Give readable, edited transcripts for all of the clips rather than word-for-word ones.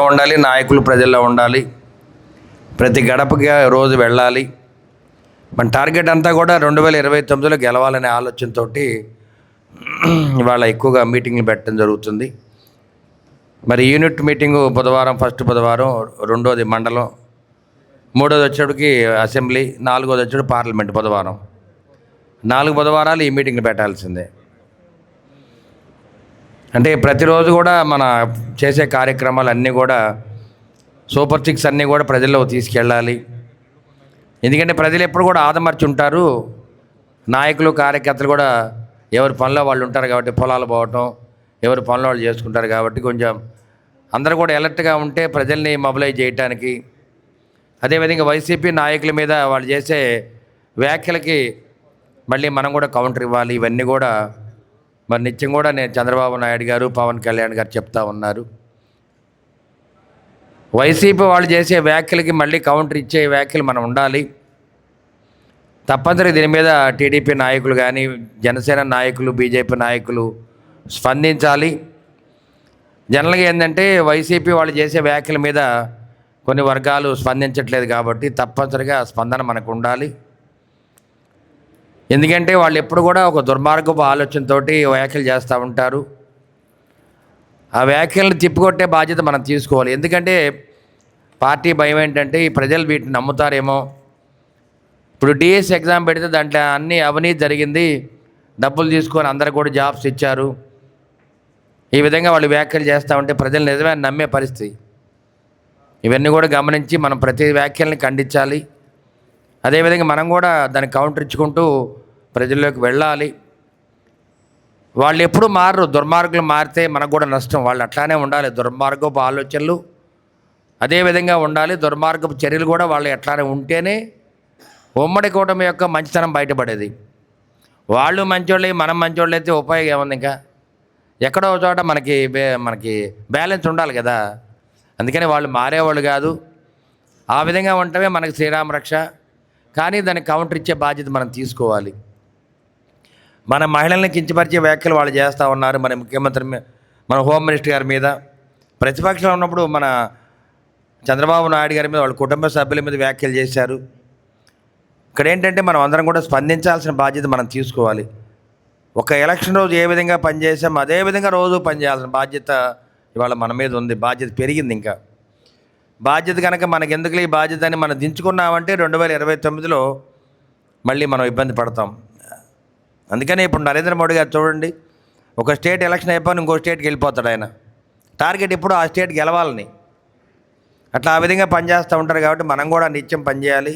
ఉండాలి, నాయకులు ప్రజల్లో ఉండాలి, ప్రతి గడపకి రోజు వెళ్ళాలి. మన టార్గెట్ అంతా కూడా 2029లో గెలవాలనే ఆలోచనతో ఇవాళ ఎక్కువగా మీటింగ్లు పెట్టడం జరుగుతుంది. మరి యూనిట్ మీటింగు బుధవారం, ఫస్ట్ బుధవారం, రెండోది మండలం, మూడోది వచ్చేటికి అసెంబ్లీ, నాలుగోది వచ్చేటికి పార్లమెంట్ బుధవారం. 4 బుధవారాలు ఈ మీటింగ్లు పెట్టాల్సిందే. అంటే ప్రతిరోజు కూడా మన చేసే కార్యక్రమాలు అన్నీ కూడా సూపర్ సిక్స్ అన్నీ కూడా ప్రజల్లో తీసుకెళ్ళాలి. ఎందుకంటే ప్రజలు ఎప్పుడు కూడా ఆదమర్చి ఉంటారు, నాయకులు కార్యకర్తలు కూడా ఎవరి పనిలో వాళ్ళు ఉంటారు కాబట్టి, పొలాలు పోవటం ఎవరి పనులు వాళ్ళు చేసుకుంటారు కాబట్టి కొంచెం అందరూ కూడా అలర్ట్గా ఉంటే ప్రజల్ని మొబిలైజ్ చేయడానికి. అదేవిధంగా వైసీపీ నాయకుల మీద వాళ్ళు చేసే వ్యాఖ్యలకి మళ్ళీ మనం కూడా కౌంటర్ ఇవ్వాలి. ఇవన్నీ కూడా మరి నిత్యం కూడా నేను చంద్రబాబు నాయుడు గారు, పవన్ కళ్యాణ్ గారు చెప్తా ఉన్నారు. వైసీపీ వాళ్ళు చేసే వ్యాఖ్యలకి మళ్ళీ కౌంటర్ ఇచ్చే వ్యాఖ్యలు మనం ఉండాలి. తప్పనిసరి దీని మీద టీడీపీ నాయకులు కానీ, జనసేన నాయకులు, బీజేపీ నాయకులు స్పందించాలి. జనరల్గా ఏంటంటే వైసీపీ వాళ్ళు చేసే వ్యాఖ్యల మీద కొన్ని వర్గాలు స్పందించట్లేదు కాబట్టి తప్పనిసరిగా స్పందన మనకు ఉండాలి. ఎందుకంటే వాళ్ళు ఎప్పుడు కూడా ఒక దుర్మార్గపు ఆలోచనతో వ్యాఖ్యలు చేస్తూ ఉంటారు. ఆ వ్యాఖ్యలను తిప్పికొట్టే బాధ్యత మనం తీసుకోవాలి. ఎందుకంటే పార్టీ భయం ఏంటంటే ఈ ప్రజలు వీటిని నమ్ముతారేమో. ఇప్పుడు డిఎస్ ఎగ్జామ్ పెడితే దాంట్లో అన్నీ అవినీతి జరిగింది, డబ్బులు తీసుకొని అందరికి కూడా జాబ్స్ ఇచ్చారు, ఈ విధంగా వాళ్ళు వ్యాఖ్యలు చేస్తూ ఉంటే ప్రజలు నిజమే నమ్మే పరిస్థితి. ఇవన్నీ కూడా గమనించి మనం ప్రతి వ్యాఖ్యల్ని ఖండించాలి. అదేవిధంగా మనం కూడా దాన్ని కౌంటర్ ఇచ్చుకుంటూ ప్రజల్లోకి వెళ్ళాలి. వాళ్ళు ఎప్పుడు మారరు, దుర్మార్గులు మారితే మనకు కూడా నష్టం. వాళ్ళు అట్లానే ఉండాలి, దుర్మార్గపు ఆలోచనలు అదేవిధంగా ఉండాలి, దుర్మార్గపు చర్యలు కూడా వాళ్ళు ఎట్లానే ఉంటేనే ఉమ్మడి కూటమి యొక్క మంచితనం బయటపడేది. వాళ్ళు మంచోళ్ళే మనం మంచోళ్ళు అయితే ఉపయోగం ఏముంది? ఇంకా ఎక్కడో చోట మనకి బ్యాలెన్స్ ఉండాలి కదా. అందుకని వాళ్ళు మారేవాళ్ళు కాదు. ఆ విధంగా ఉండటమే మనకి శ్రీరామ రక్ష. కానీ దానికి కౌంటర్ ఇచ్చే బాధ్యత మనం తీసుకోవాలి. మన మహిళల్ని కించపరిచే వ్యాఖ్యలు వాళ్ళు చేస్తూ ఉన్నారు. మన ముఖ్యమంత్రి, మన హోమ్ మినిస్టర్ గారి మీద, ప్రతిపక్షంలో ఉన్నప్పుడు మన చంద్రబాబు నాయుడు గారి మీద, వాళ్ళ కుటుంబ సభ్యుల మీద వ్యాఖ్యలు చేశారు. ఇక్కడ ఏంటంటే మనం అందరం కూడా స్పందించాల్సిన బాధ్యత మనం తీసుకోవాలి. ఒక ఎలక్షన్ రోజు ఏ విధంగా పనిచేసాం అదేవిధంగా రోజు పనిచేయాల్సిన బాధ్యత ఇవాళ మన మీద ఉంది. బాధ్యత పెరిగింది. ఇంకా బాధ్యత కనుక మనకి ఎందుకులే ఈ బాధ్యత అని మనం దించుకున్నామంటే 2029లో మళ్ళీ మనం ఇబ్బంది పడతాం. అందుకని ఇప్పుడు నరేంద్ర మోడీ గారు చూడండి, ఒక స్టేట్ ఎలక్షన్ అయిపోయి ఇంకో స్టేట్కి వెళ్ళిపోతాడు. ఆయన టార్గెట్ ఇప్పుడు ఆ స్టేట్ గెలవాలని. అట్లా ఆ విధంగా పనిచేస్తూ ఉంటారు కాబట్టి మనం కూడా నిత్యం పనిచేయాలి.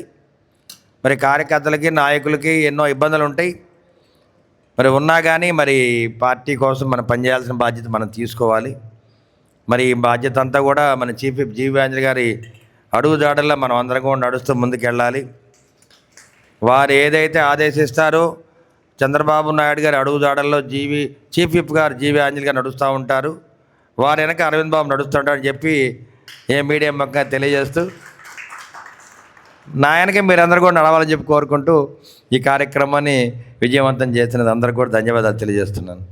మరి కార్యకర్తలకి, నాయకులకి ఎన్నో ఇబ్బందులు ఉంటాయి. మరి ఉన్నా కానీ మరి పార్టీ కోసం మనం పనిచేయాల్సిన బాధ్యత మనం తీసుకోవాలి. మరి ఈ బాధ్యత అంతా కూడా మన చీఫ్ విప్ జీవి ఆంజనేయ గారి అడుగుజాడల్లో మనం అందరం కూడా నడుస్తూ ముందుకెళ్ళాలి. వారు ఏదైతే ఆదేశిస్తారో చంద్రబాబు నాయుడు గారి అడుగుజాడల్లో చీఫ్ విప్ గారు జీవి ఆంజనేయ గారు నడుస్తూ ఉంటారు. వారు వెనక అరవింద్ బాబు నడుస్తూ ఉంటారని చెప్పి ఏ మీడియా మొక్క తెలియజేస్తూ నా వెనక మీరందరూ కూడా నడవాలని చెప్పి కోరుకుంటూ ఈ కార్యక్రమాన్ని విజయవంతం చేసినది అందరికీ కూడా ధన్యవాదాలు తెలియజేస్తున్నాను.